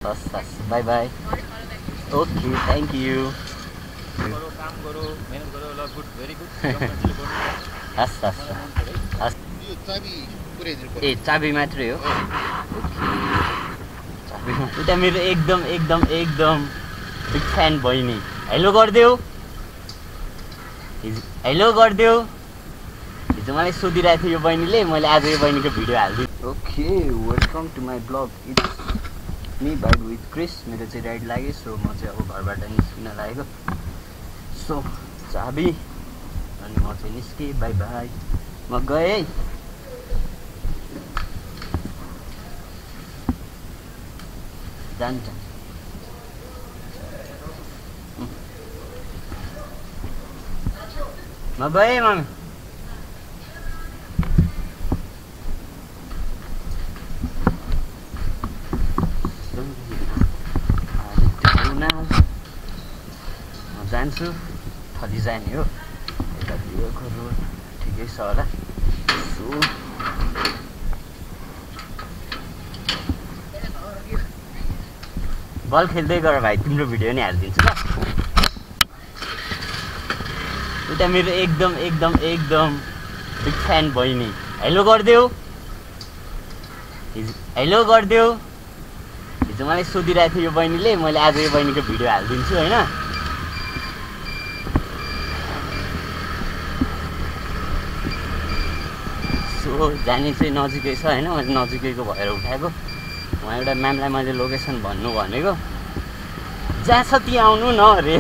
हस् हस् by by okay thank you काम गरौ मेहनत गरौ ल गुड भेरी गुड हस् हस् हस् ए चाबी मात्रै हो चाबी उता मेरो एकदम एकदम एकदम बिग फ्यान बहिनी हेलो गरिदेऊ हेलो गरिदेऊ हिजो मलाई सोधिरहेको थियो यो बहिनीले मैले आज यो बहिनीको भिडियो हालिदिएँ okay welcome to my blog it's me vibe with Kris मेरो चाहिँ राइड लाग्यो सो म चाहिँ अब घरबाट निस्किन लागेको सो चाबी अनि म चाहिँ निस्केँ बाई बाई म गएँ है जान्छ म गएँ मम्मी म जान्छु थली जाने हो यता भिएको रोड ठिकै छ होला सो बल खेल्दै गर भाइ तिम्रो भिडियो नि हालिदिन्छु ल उता मेरो एकदम एकदम एकदम बिग फ्यान बहिनी हेलो गरिदेऊ हेलो गरिदेऊ हिजो मलाई सोधिरहेको थियो यो बहिनीले मैले आज यो बहिनीको भिडियो हालिदिन्छु होइन सो जाने चाहिँ नजिकै छ होइन मैले नजिकैको भएर उठाएको उहाँ एउटा म्यामलाई मैले लोकेसन भन्नु भनेको जहाँ छ ती आउनु न अरे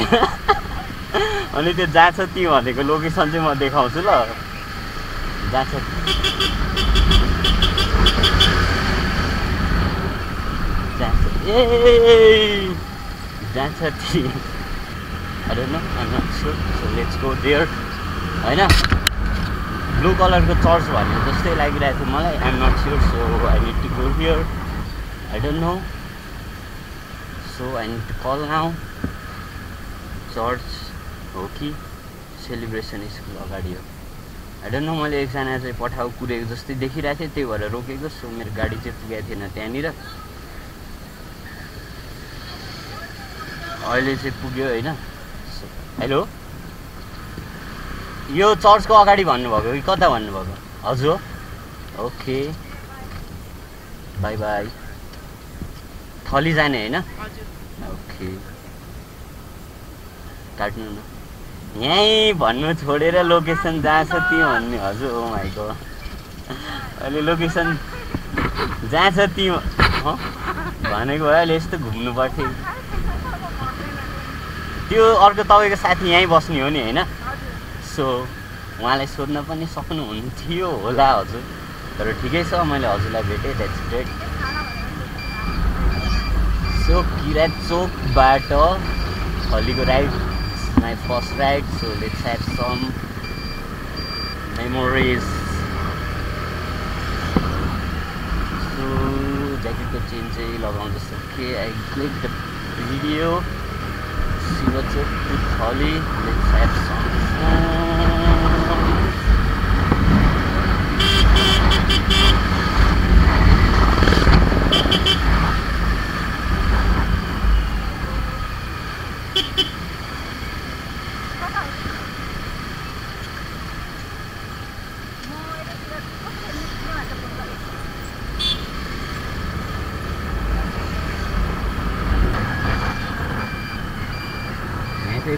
अनि त्यो जहाँ छ ती भनेको लोकेसन चाहिँ म देखाउँछु ल जहाँ छ ए जहाँ छ ती I don't know, I'm not sure, so let's go there होइन ब्लू कलरको चर्च भन्ने जस्तै लागिरहेको थियो मलाई I'm not sure, so I need to go here I don't know so I need to call now church हो कि celebration school अगाडि हो I don't know मैले एकजना चाहिँ पठाउ कुरेको जस्तै देखिरहेको थिएँ त्यही भएर रोकेको सो मेरो गाडी चाहिँ पुगेको थिएन त्यहाँनिर अहिले चाहिँ पुग्यो होइन हेलो यो चर्चको अगाडि भन्नुभएको कि कता भन्नुभएको हजुर ओके बाई बाई थली जाने होइन ओके काट्नु न यहीँ भन्नु छोडेर लोकेसन जहाँ छ ती भन्ने हजुर ओ माइ गॉड अहिले लोकेसन जहाँ छ ती भनेको भए अहिले यस्तो घुम्नु पर्थ्यो त्यो अर्को तपाईँको साथी यहीँ बस्ने हो नि होइन सो उहाँलाई सोध्न पनि सक्नुहुन्थ्यो होला हजुर तर ठिकै छ मैले हजुरलाई भेटेँ द्याट्स ग्रेट सो किरात चोकबाट थलीको ride my first ride so let's have some memories so ज्याकेटको चेन चाहिँ लगाउँदै सकेँ I click the video Shivchowk to Thali let's have some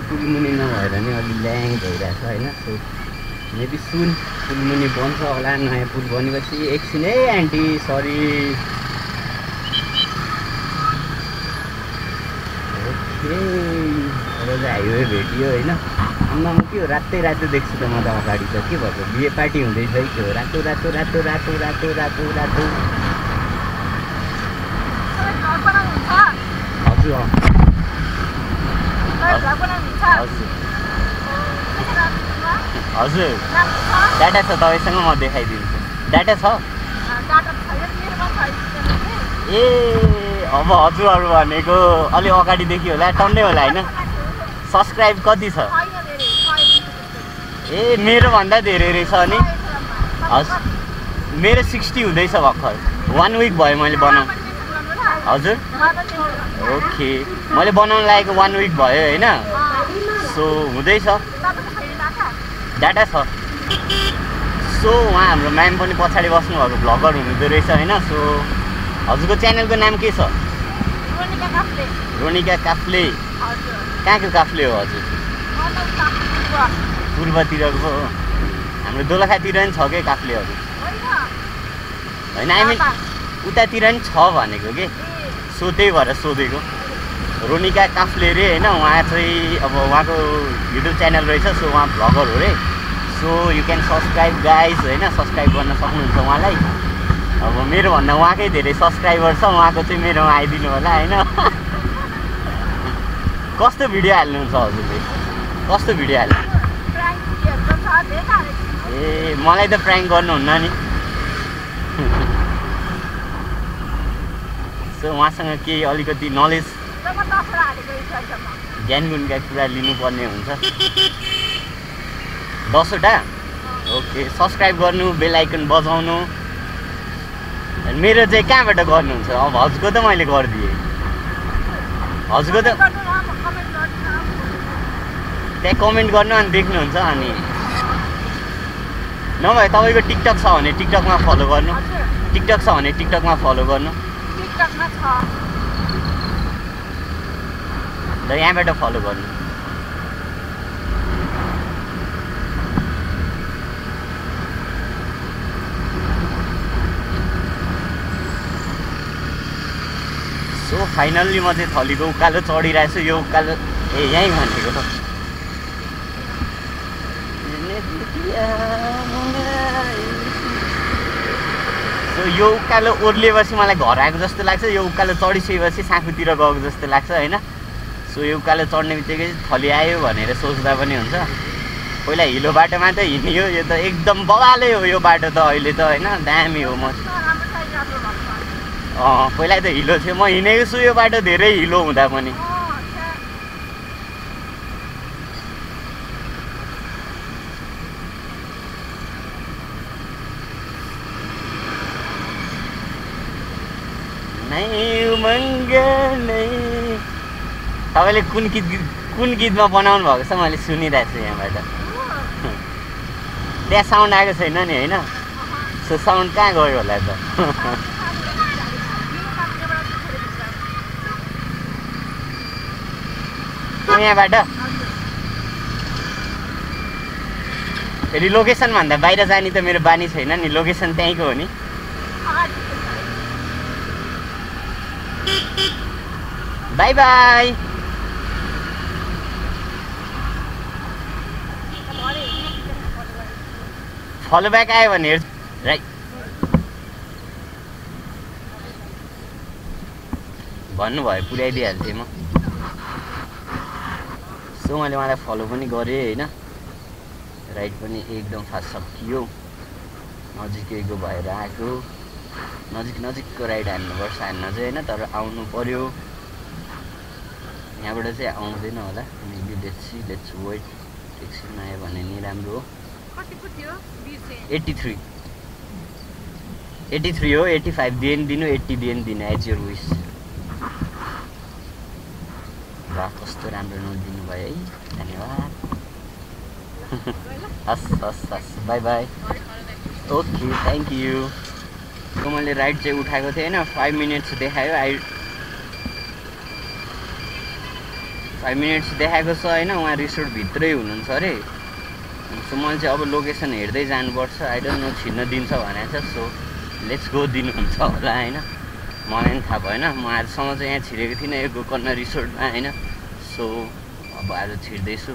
पुलमुनि नभएर नि अलि ल्याङ भइरहेछ होइन सो मेबी सुन पुलमुनि बन्छ होला नयाँ पुल बनेपछि एकछिन है आन्टी सरी ओके अब हाइवे भेटियो होइन अन्त म के हो रातै रातो देख्छु त म त अगाडि त के भएको बिहे पार्टी हुँदैछ है के हो रातो रातो रातो रातो रातो रातो रातो हजुर हजुर डाटा छ तपाईँसँग म देखाइदिन्छु डाटा छ ए अब हजुरहरू भनेको अलि अगाडिदेखि होला टन्नै होला होइन सब्सक्राइब कति छ ए मेरो भन्दा धेरै रहेछ अनि हजुर मेरो 60 हुँदैछ भर्खर 1 विक भयो मैले बनाउँ हजुर ओके मैले बनाउन लागेको 1 विक भयो होइन सो हुँदैछ डाटा छ सो उहाँ हाम्रो म्याम पनि पछाडि बस्नुभएको भ्लगर हुनुहुँदो रहेछ होइन सो हजुरको च्यानलको नाम के छ रोनिका काफ्ले कहाँको काफ्ले हो हजुर पूर्वतिरको हो हाम्रो दोलखातिर पनि छ के काफ्लेहरू होइन आई मिन उतातिर पनि छ भनेको के सो त्यही भएर सोधेको रोनिका काफ्ले रे होइन उहाँ चाहिँ अब उहाँको युट्युब च्यानल रहेछ सो उहाँ भ्लगर हो रे so you can subscribe guys होइन सब्सक्राइब गर्न सक्नुहुन्छ उहाँलाई अब मेरो भन्दा उहाँकै धेरै सब्सक्राइबर छ उहाँको चाहिँ मेरोमा आइदिनु होला होइन कस्तो भिडियो हाल्नुहुन्छ हजुरले कस्तो भिडियो हाल्नु ए मलाई त प्राङ्क गर्नुहुन्न नि सो उहाँसँग केही अलिकति नलेज ज्ञानगुणका कुरा लिनुपर्ने हुन्छ 10वटा ओके सब्सक्राइब गर्नु बेल आइकन बजाउनु मेरो चाहिँ कहाँबाट गर्नुहुन्छ अब हजुरको त मैले गरिदिएँ हजुरको त त्यहाँ कमेन्ट गर्नु अनि देख्नुहुन्छ अनि नभए तपाईँको टिकटक छ भने टिकटकमा फलो गर्नु टिकटक छ भने टिकटकमा फलो गर्नु ल यहाँबाट फलो गर्नु सो फाइनल्ली म चाहिँ थलीको उकालो चढिरहेको छु यो उकालो ए यहीँ भनेको त सो यो उकालो ओर्लिएपछि मलाई घर आएको जस्तो लाग्छ यो उकालो चढिसकेपछि साँखुतिर गएको जस्तो लाग्छ होइन सो यो उकालो चढ्ने बित्तिकै थली आयो भनेर सोच्दा पनि हुन्छ पहिला हिलो बाटोमा त हिँड्यो यो त एकदम बवालै हो यो बाटो त अहिले त होइन दामी हो म पहिला त हिलो थियो म हिँडेको छु यो बाटो धेरै हिलो हुँदा पनि तपाईँले कुन गीतमा बनाउनु भएको छ मैले सुनिरहेको छु यहाँबाट त्यहाँ साउन्ड आएको छैन नि होइन सो साउन्ड कहाँ गयो होला त यहाँबाट फेरि लोकेसन भन्दा बाहिर जाने त मेरो बानी छैन नि लोकेसन त्यहीँको हो नि बाई बाई फलो ब्याक आयो भने हेर्छु राइट भन्नुभयो पुर्याइदिइहाल्थेँ म सो मैले उहाँलाई फलो पनि गरेँ होइन राइड पनि एकदम फास्ट सकियो नजिकैको भएर आएको नजिकको राइड हान्नुपर्छ हान्न चाहिँ होइन तर आउनु पर्यो यहाँबाट चाहिँ आउँदैन होला मेबी लेट्स वेट एकछिनमा आयो भने नि राम्रो हो 83 हो 85 दिनु 80 दिनु एज योर विस वाह कस्तो राम्रो नोट दिनुभयो है धन्यवाद हस् by by okay thank you so मैले राइड चाहिँ उठाएको थिएँ होइन 5 मिनट्स देखायो 5 मिनट्स देखाएको छ होइन उहाँ रिसोर्टभित्रै हुनुहुन्छ अरे सो मैले चाहिँ अब लोकेसन हेर्दै जानुपर्छ आई डोन्ट नो छिर्न दिन्छ भनेको छ सो लेट्स गो दिनुहुन्छ होला होइन मलाई पनि थाहा भएन म आजसम्म चाहिँ यहाँ छिरेको थिइनँ यो गोकर्ण रिसोर्टमा होइन सो अब आज छिर्दैछु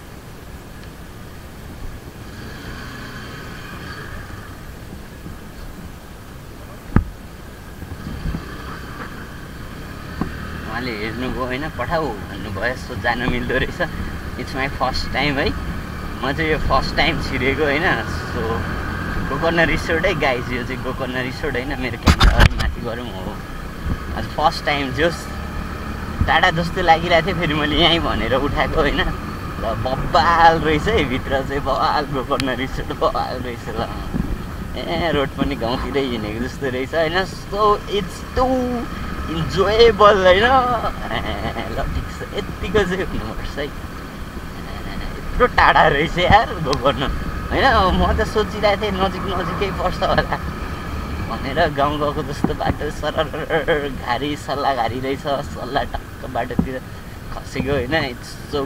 उहाँले हेर्नुभयो होइन पठाऊ भन्नुभयो सो जान मिल्दो रहेछ इट्स माई फर्स्ट टाइम है म चाहिँ यो फर्स्ट टाइम छिरेको होइन सो गोकर्ण रिसोर्ट है गाइज यो चाहिँ गोकर्ण रिसोर्ट होइन मेरो क्यामेरा अलिक माथि गरौँ हो आज फर्स्ट टाइम जोस् टाढा जस्तो लागिरहेको थियो फेरि मैले यहीँ भनेर उठाएको होइन र बब्बाल रहेछ है भित्र चाहिँ बवाल गोकर्ण रिसोर्ट बवाल रहेछ ल ए रोड पनि गाउँतिरै हिँडेको जस्तो रहेछ होइन सो इट्स टु इन्जोएबल होइन ल ठिक छ यतिको चाहिँ हुनुपर्छ है यत्रो टाढा रहेछ यार गोकर्ण होइन म त सोचिरहेको थिएँ नजिकै पर्छ होला भनेर गाउँ गएको जस्तो बाटो सरर घारी सल्लाह घारी रहेछ सल्लाह टक्क बाटोतिर खसेको होइन इट्स सो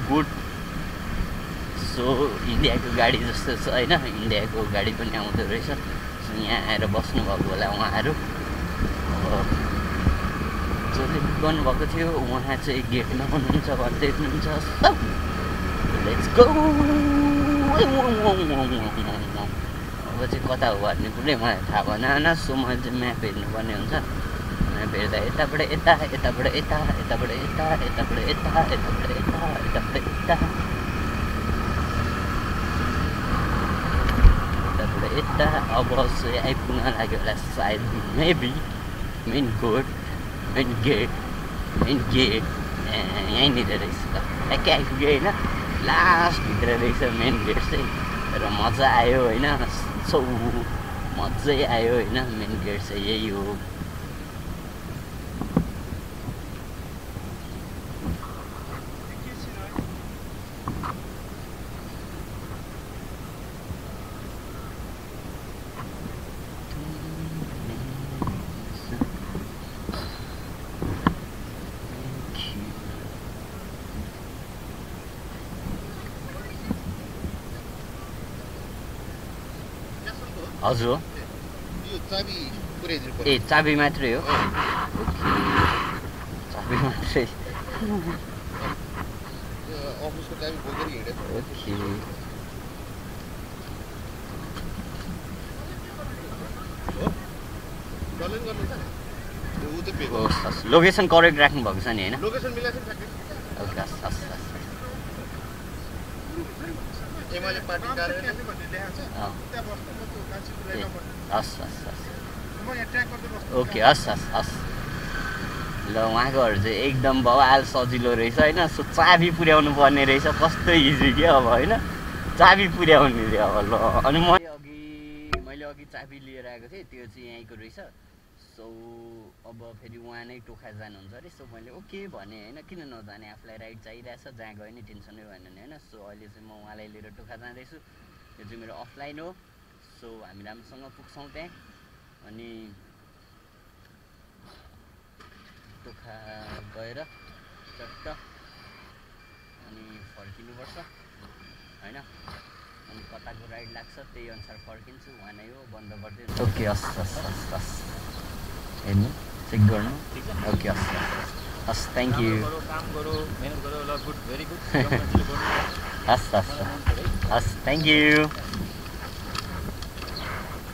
गुड सो इन्डियाको गाडी जस्तो छ होइन इन्डियाको गाडी पनि आउँदो रहेछ सो यहाँ आएर बस्नुभएको होला उहाँहरू अब जसले बुक गर्नुभएको थियो उहाँ चाहिँ गेटमा हुनुहुन्छ भन्दै हुनुहुन्छ सब लेट्स गो अब चाहिँ कता हो भन्ने कुरै मलाई थाहा भएन सो मैले चाहिँ म्याप हेर्नुपर्ने हुन्छ म्याप हेर्दा यताबाट यता यताबाट यता यताबाट यता यताबाट यता यताबाट यता यताबाट यता यता अब चाहिँ आइपुग्न लाग्यो होला सायद मेबी मेन गेट यहीँनिर रहेछ ट्याक्कै आइपुग्यो होइन लास्टभित्र रहेछ मेन गेट चाहिँ र मजा आयो होइन मजै आयो होइन मेन गेट चाहिँ यही हो हजुर ए चाबी मात्रै हो चाबी मात्रै लोकेसन करेक्ट राख्नु भएको छ नि होइन ओके हस् हस् ओके हस् ल उहाँकोहरू चाहिँ एकदम बवाल सजिलो रहेछ होइन सो चाबी पुर्याउनु पर्ने रहेछ कस्तो इजी क्या अब होइन चाबी पुर्याउने रे अब ल अनि मैले अघि चाबी लिएर आएको थिएँ त्यो चाहिँ यहीँको रहेछ सो अब फेरि उहाँ नै टोखा जानुहुन्छ अरे सो मैले ओके भने होइन किन नजाने आफूलाई राइड चाहिरहेछ जहाँ गयो नि टेन्सनै भएन नि होइन सो अहिले चाहिँ म उहाँलाई लिएर टोखा जाँदैछु यो चाहिँ मेरो अफलाइन हो सो हामी राम्रोसँग पुग्छौँ त्यहाँ अनि टोखा गएर चट्ट अनि फर्किनुपर्छ होइन अनि कताको राइड लाग्छ त्यही अनुसार फर्किन्छु उहाँ नै हो बन्द गरिदिनु ओके हस् हेर्नु चेक गर्नु ओके हस् थ्याङ्क यू हस् थ्याङ्क यू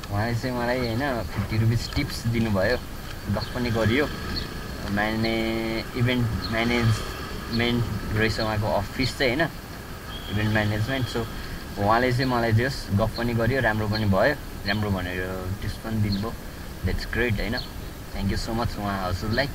उहाँले चाहिँ मलाई होइन 50 रुपिस टिप्स दिनुभयो गफ पनि गरियो इभेन्ट म्यानेजमेन्ट रहेछ उहाँको अफिस चाहिँ होइन इभेन्ट म्यानेजमेन्ट सो उहाँले चाहिँ मलाई जस गफ पनि गरियो राम्रो पनि भयो राम्रो भनेर टिप्स पनि दिनुभयो द्याट्स ग्रेट होइन थ्याङ्क यू सो मच उहाँ हजुरलाई